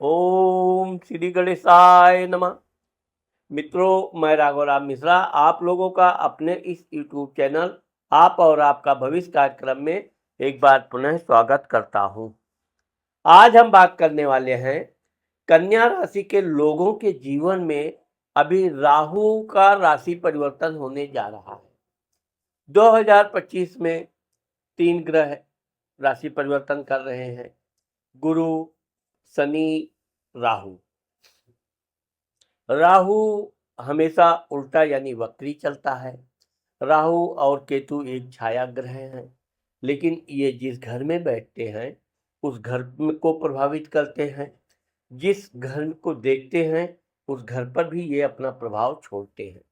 ओम श्री गणेशाय नमः। मित्रों, मैं राघवराम मिश्रा आप लोगों का अपने इस यूट्यूब चैनल आप और आपका भविष्य कार्यक्रम में एक बार पुनः स्वागत करता हूं। आज हम बात करने वाले हैं कन्या राशि के लोगों के जीवन में अभी राहु का राशि परिवर्तन होने जा रहा है। 2025 में 3 ग्रह राशि परिवर्तन कर रहे हैं, गुरु, शनि, राहु। राहु हमेशा उल्टा यानी वक्री चलता है। राहु और केतु एक छाया ग्रह हैं, लेकिन ये जिस घर में बैठते हैं उस घर को प्रभावित करते हैं। जिस घर को देखते हैं उस घर पर भी ये अपना प्रभाव छोड़ते हैं।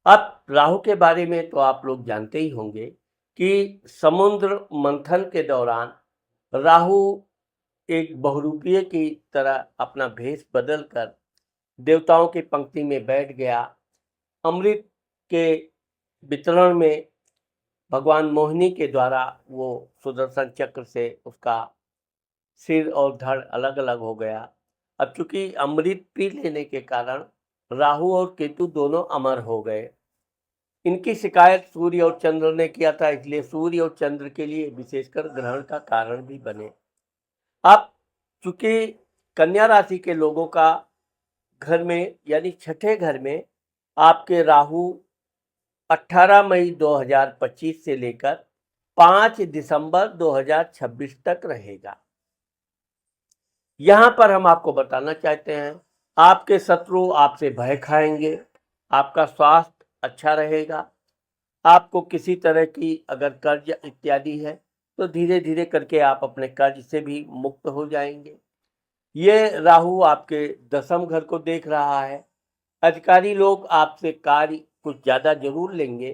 अब राहु के बारे में तो आप लोग जानते ही होंगे कि समुद्र मंथन के दौरान राहु एक बहुरूपीय की तरह अपना भेष बदलकर देवताओं की पंक्ति में बैठ गया। अमृत के वितरण में भगवान मोहिनी के द्वारा वो सुदर्शन चक्र से उसका सिर और धड़ अलग अलग हो गया। अब चूंकि अमृत पी लेने के कारण राहु और केतु दोनों अमर हो गए। इनकी शिकायत सूर्य और चंद्र ने किया था, इसलिए सूर्य और चंद्र के लिए विशेषकर ग्रहण का कारण भी बने। अब चूंकि कन्या राशि के लोगों का घर में यानी छठे घर में आपके राहु 18 मई 2025 से लेकर 5 दिसंबर 2026 तक रहेगा। यहां पर हम आपको बताना चाहते हैं, आपके शत्रु आपसे भय खाएंगे, आपका स्वास्थ्य अच्छा रहेगा। आपको किसी तरह की अगर कर्ज इत्यादि है तो धीरे धीरे करके आप अपने कर्ज से भी मुक्त हो जाएंगे। ये राहु आपके दसम घर को देख रहा है। अधिकारी लोग आपसे कार्य कुछ ज़्यादा जरूर लेंगे,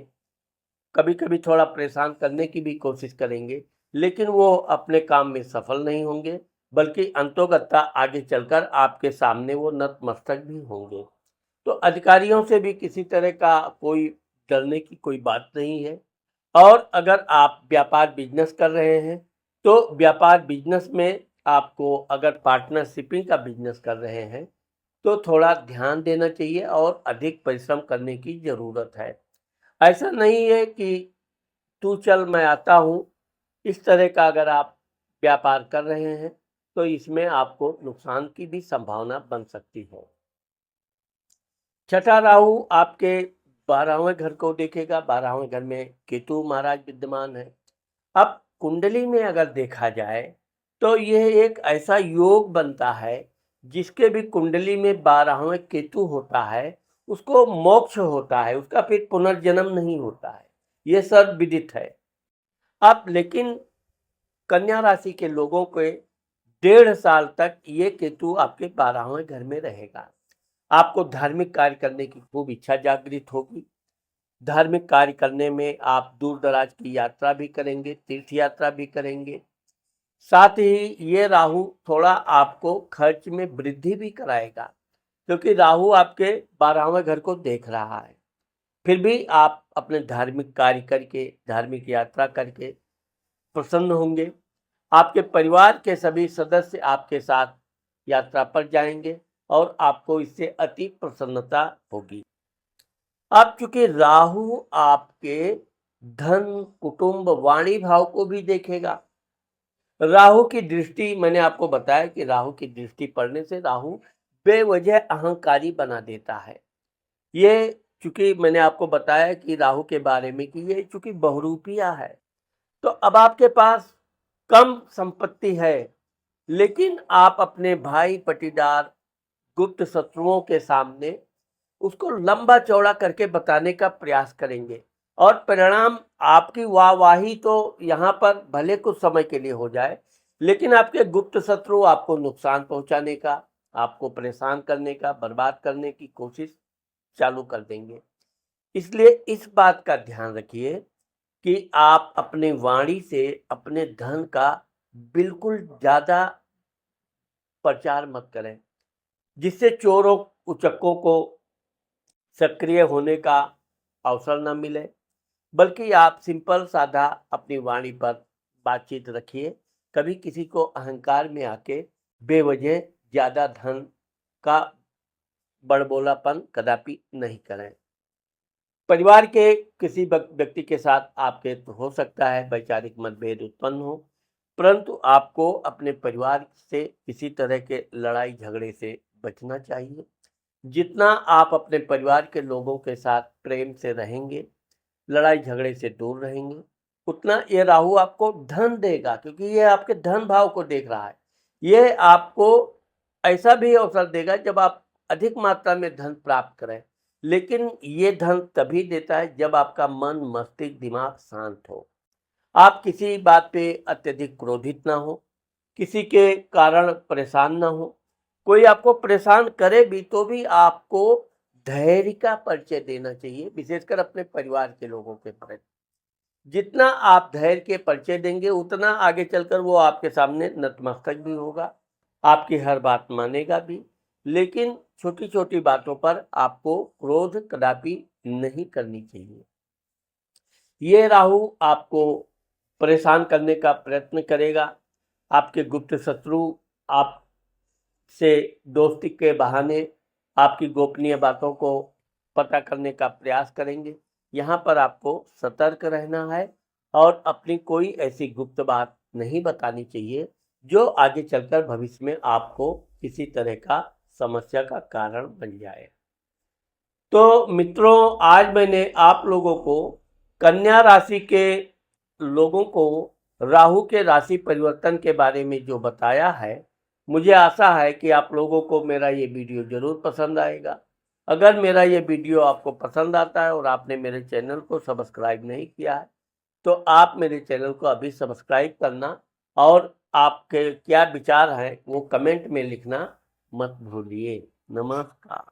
कभी कभी थोड़ा परेशान करने की भी कोशिश करेंगे, लेकिन वो अपने काम में सफल नहीं होंगे, बल्कि अंतोगत्ता आगे चलकर आपके सामने वो नतमस्तक भी होंगे। तो अधिकारियों से भी किसी तरह का कोई डरने की कोई बात नहीं है। और अगर आप व्यापार बिजनेस कर रहे हैं तो व्यापार बिजनेस में आपको अगर पार्टनरशिपिंग का बिजनेस कर रहे हैं तो थोड़ा ध्यान देना चाहिए और अधिक परिश्रम करने की ज़रूरत है। ऐसा नहीं है कि तू चल मैं आता हूँ, इस तरह का अगर आप व्यापार कर रहे हैं तो इसमें आपको नुकसान की भी संभावना बन सकती है। छठा राहु आपके 12वें घर को देखेगा। 12वें घर में केतु महाराज विद्यमान है। अब कुंडली में अगर देखा जाए तो यह एक ऐसा योग बनता है जिसके भी कुंडली में 12वें केतु होता है उसको मोक्ष होता है, उसका फिर पुनर्जन्म नहीं होता है, ये सर्वविदित है। अब लेकिन कन्या राशि के लोगों के 1.5 साल तक ये केतु आपके 12वें घर में रहेगा। आपको धार्मिक कार्य करने की खूब इच्छा जागृत होगी। धार्मिक कार्य करने में आप दूर दराज की यात्रा भी करेंगे, तीर्थ यात्रा भी करेंगे। साथ ही ये राहु थोड़ा आपको खर्च में वृद्धि भी कराएगा, क्योंकि राहु आपके 12वें घर को देख रहा है। फिर भी आप अपने धार्मिक कार्य करके, धार्मिक यात्रा करके प्रसन्न होंगे। आपके परिवार के सभी सदस्य आपके साथ यात्रा पर जाएंगे और आपको इससे अति प्रसन्नता होगी। अब चूंकि राहु आपके धन, कुटुंब, वाणी भाव को भी देखेगा। राहु की दृष्टि, मैंने आपको बताया कि राहु की दृष्टि पड़ने से राहु बेवजह अहंकारी बना देता है। ये चूंकि मैंने आपको बताया कि राहु के बारे में कि ये चूंकि बहुरूपिया है, तो अब आपके पास कम संपत्ति है, लेकिन आप अपने भाई पटीदार गुप्त शत्रुओं के सामने उसको लंबा चौड़ा करके बताने का प्रयास करेंगे और परिणाम आपकी वाहवाही तो यहाँ पर भले कुछ समय के लिए हो जाए, लेकिन आपके गुप्त शत्रु आपको नुकसान पहुंचाने का, आपको परेशान करने का, बर्बाद करने की कोशिश चालू कर देंगे। इसलिए इस बात का ध्यान रखिए कि आप अपनी वाणी से अपने धन का बिल्कुल ज़्यादा प्रचार मत करें, जिससे चोरों उचक्कों को सक्रिय होने का अवसर न मिले, बल्कि आप सिंपल सादा अपनी वाणी पर बातचीत रखिए। कभी किसी को अहंकार में आके बेवजह ज़्यादा धन का बड़बोलापन कदापि नहीं करें। परिवार के किसी व्यक्ति के साथ आपके तो हो सकता है वैचारिक मतभेद उत्पन्न हो, परंतु आपको अपने परिवार से किसी तरह के लड़ाई झगड़े से बचना चाहिए। जितना आप अपने परिवार के लोगों के साथ प्रेम से रहेंगे, लड़ाई झगड़े से दूर रहेंगे, उतना ये राहु आपको धन देगा, क्योंकि ये आपके धन भाव को देख रहा है। ये आपको ऐसा भी अवसर देगा जब आप अधिक मात्रा में धन प्राप्त करें, लेकिन ये धन तभी देता है जब आपका मन, मस्तिष्क, दिमाग शांत हो। आप किसी बात पे अत्यधिक क्रोधित ना हो, किसी के कारण परेशान ना हो। कोई आपको परेशान करे भी तो भी आपको धैर्य का परिचय देना चाहिए, विशेषकर अपने परिवार के लोगों के प्रति। जितना आप धैर्य के परिचय देंगे उतना आगे चलकर वो आपके सामने नतमस्तक भी होगा, आपकी हर बात मानेगा भी। लेकिन छोटी-छोटी बातों पर आपको क्रोध कदापि नहीं करनी चाहिए। ये राहु आपको परेशान करने का प्रयत्न करेगा। आपके गुप्त शत्रु आपसे दोस्ती के बहाने आपकी गोपनीय बातों को पता करने का प्रयास करेंगे। यहाँ पर आपको सतर्क रहना है और अपनी कोई ऐसी गुप्त बात नहीं बतानी चाहिए जो आगे चलकर भविष्य में आपको किसी तरह का समस्या का कारण बन जाए। तो मित्रों, आज मैंने आप लोगों को कन्या राशि के लोगों को राहु के राशि परिवर्तन के बारे में जो बताया है, मुझे आशा है कि आप लोगों को मेरा ये वीडियो ज़रूर पसंद आएगा। अगर मेरा ये वीडियो आपको पसंद आता है और आपने मेरे चैनल को सब्सक्राइब नहीं किया है, तो आप मेरे चैनल को अभी सब्सक्राइब करना और आपके क्या विचार हैं वो कमेंट में लिखना मत भूलिए। नमस्कार।